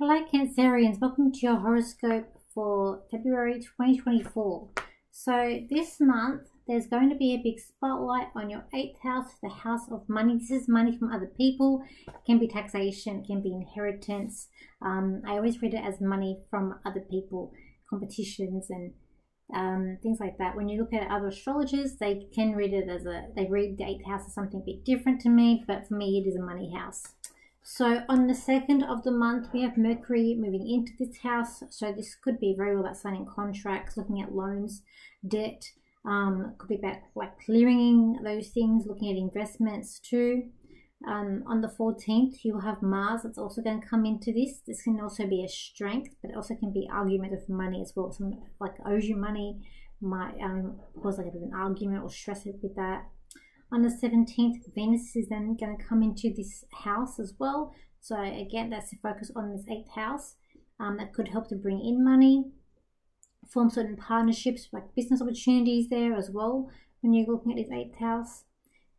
Hello Cancerians, welcome to your horoscope for February 2024. So this month there's going to be a big spotlight on your 8th house, the house of money. This is money from other people. It can be taxation, it can be inheritance. I always read it as money from other people, competitions and things like that. When you look at other astrologers, they can read it as they read the 8th house as something a bit different to me, but for me it is a money house. So on the 2nd of the month, we have Mercury moving into this house. So this could be very well about signing contracts, looking at loans, debt. Could be about like clearing those things, looking at investments too. On the 14th, you'll have Mars that's also going to come into this. This can also be a strength, but it also can be argument of money as well. Someone like owes you money might cause like a bit of an argument or stress with that. On the 17th, Venus is then going to come into this house as well. So again, that's the focus on this 8th house. That could help to bring in money, form certain partnerships, like business opportunities there as well when you're looking at this 8th house.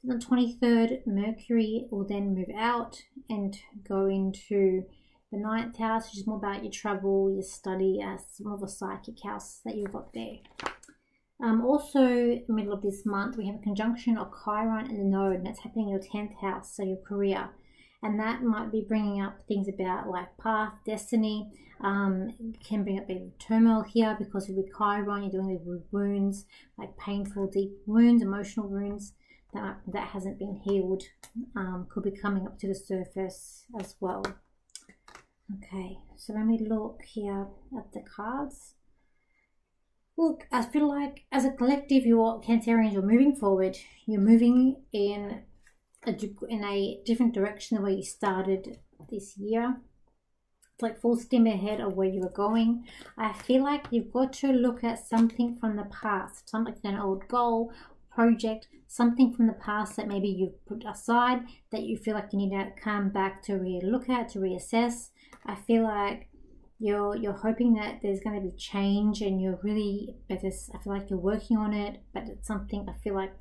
On the 23rd, Mercury will then move out and go into the 9th house, which is more about your travel, your study, as more of a psychic house that you've got there. Also, in the middle of this month, we have a conjunction of Chiron and the Node, and that's happening in your 10th house, so your career. And that might be bringing up things about like path, destiny. It can bring up a bit of turmoil here because with Chiron, you're dealing with wounds, like painful, deep wounds, emotional wounds that hasn't been healed. Could be coming up to the surface as well. Okay, so when we look here at the cards, look, I feel like as a collective, you're Cancerians, you're moving forward. You're moving in a different direction than where you started this year. It's like full steam ahead of where you were going. I feel like you've got to look at something from the past, something like an old goal, project, something from the past that maybe you've put aside that you feel like you need to come back to re-look at, to reassess. I feel like you're hoping that there's going to be change and you're really better. I feel like you're working on it, but it's something I feel like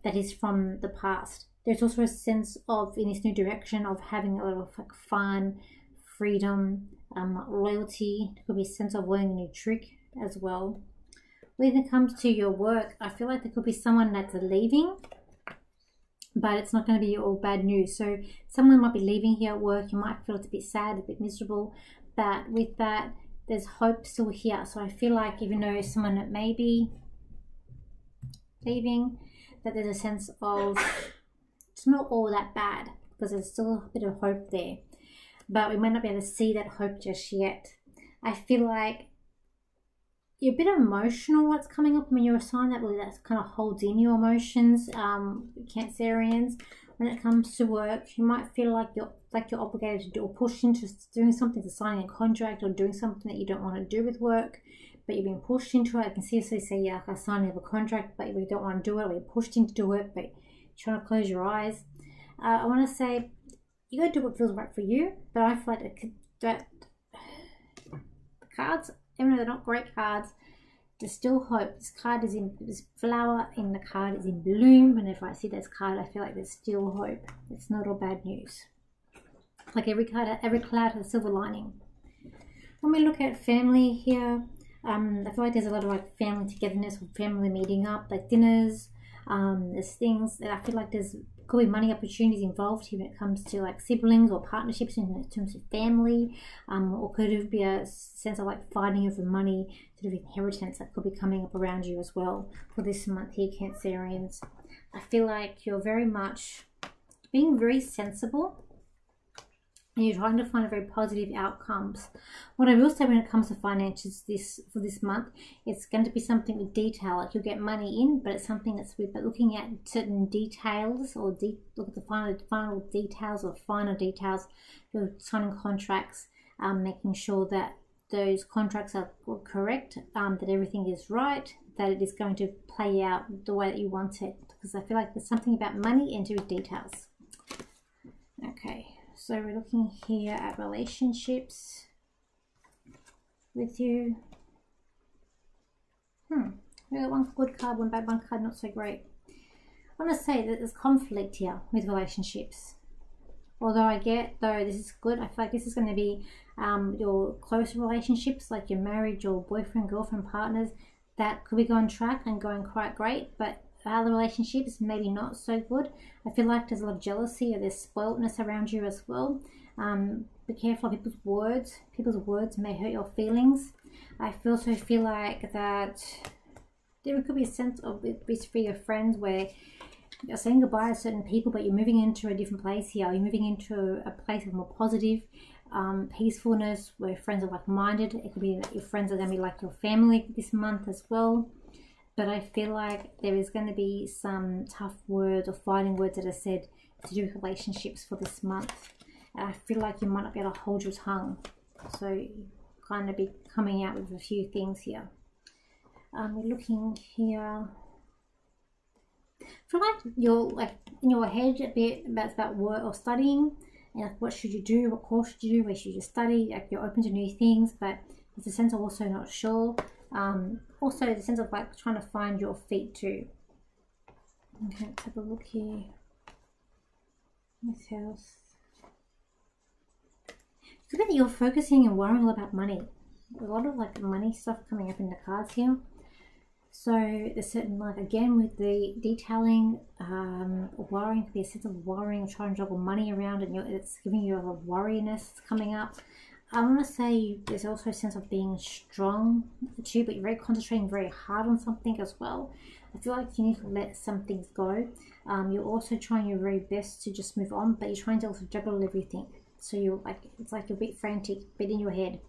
that is from the past. There's also a sense of, in this new direction, of having a lot of like fun, freedom, loyalty. There could be a sense of learning a new trick as well. When it comes to your work, I feel like there could be someone that's leaving, but it's not going to be all bad news. So someone might be leaving here at work. You might feel it's a bit sad, a bit miserable, but with that, there's hope still here. So I feel like even though someone that may be leaving, that there's a sense of it's not all that bad because there's still a bit of hope there. But we might not be able to see that hope just yet. I feel like you're a bit emotional what's coming up when you're a sign that really that kind of holds in your emotions, Cancerians. When it comes to work, you might feel like you're obligated to do or pushed into doing something, to signing a contract or doing something that you don't want to do with work, but you're being pushed into it. I can seriously say, yeah, I signed a contract, but you don't want to do it, or you're pushed into do it, but you're trying to close your eyes. I want to say you got to do what feels right for you, but I feel like that the cards, even though they're not great cards, there's still hope. This card is in, this flower in the card is in bloom. Whenever I see this card, I feel like there's still hope. It's not all bad news. Like every cloud has a silver lining. When we look at family here, I feel like there's a lot of like family togetherness, family meeting up, like dinners. There's things that I feel like there's could be money opportunities involved here when it comes to like siblings or partnerships in terms of family, or could it be a sense of like fighting over money, sort of inheritance that could be coming up around you as well for this month here, Cancerians. I feel like you're very much being very sensible and you're trying to find very positive outcomes. What I will say when it comes to finances for this month, it's going to be something with detail. Like you'll get money in, but it's something that's with, but looking at certain details or look at the final details or finer details. You're signing contracts, making sure that those contracts are correct, that everything is right, that it is going to play out the way that you want it. Because I feel like there's something about money and to do with details. Okay. So we're looking here at relationships with you. We got one good card, one bad, one card not so great. I want to say that there's conflict here with relationships. Although I get, though this is good, I feel like this is going to be your close relationships, like your marriage, your boyfriend, girlfriend, partners, that could be going track and going quite great, but other relationships maybe not so good. I feel like there's a lot of jealousy or there's spoiledness around you as well. Be careful of people's words. People's words may hurt your feelings. I also feel like that there could be a sense of this for your friends where you're saying goodbye to certain people, but you're moving into a different place here. You're moving into a place of more positive peacefulness, where friends are like-minded. It could be that your friends are going to be like your family this month as well. But I feel like there is going to be some tough words or fighting words that are said to do with relationships for this month. And I feel like you might not be able to hold your tongue. So kind of be coming out with a few things here. We're looking here. I feel like you're like in your head a bit about work or studying. And like, what should you do? What course should you do? Where should you study? Like, you're open to new things, but there's a sense of also not sure. Also the sense of like trying to find your feet too. Okay, let's have a look here. This house. It's good that you're focusing and worrying all about money. A lot of like money stuff coming up in the cards here. So there's certain, like, again with the detailing, worrying, could be a sense of worrying, trying to juggle money around, and it's giving you a lot of worriness coming up. I want to say there's also a sense of being strong too, but you're very concentrating very hard on something as well. I feel like you need to let some things go. You're also trying your very best to just move on, but you're trying to also juggle everything. So you're like, it's like you're a bit frantic, a bit in your head.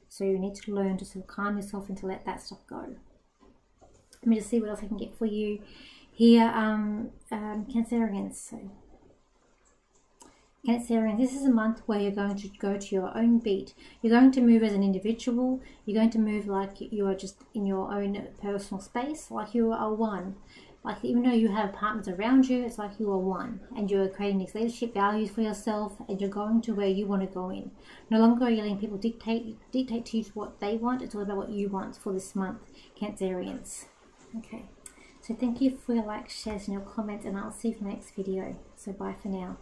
So you need to learn to sort of calm yourself and to let that stuff go. Let me just see what else I can get for you here, Cancerians. So, Cancerians, this is a month where you're going to go to your own beat. You're going to move as an individual. You're going to move like you are just in your own personal space, like you are one. Like, even though you have partners around you, it's like you are one. And you're creating these leadership values for yourself, and you're going to where you want to go in. No longer are you letting people dictate to you what they want. It's all about what you want for this month, Cancerians. Okay, so thank you for your likes, shares and your comments, and I'll see you in the next video. So bye for now.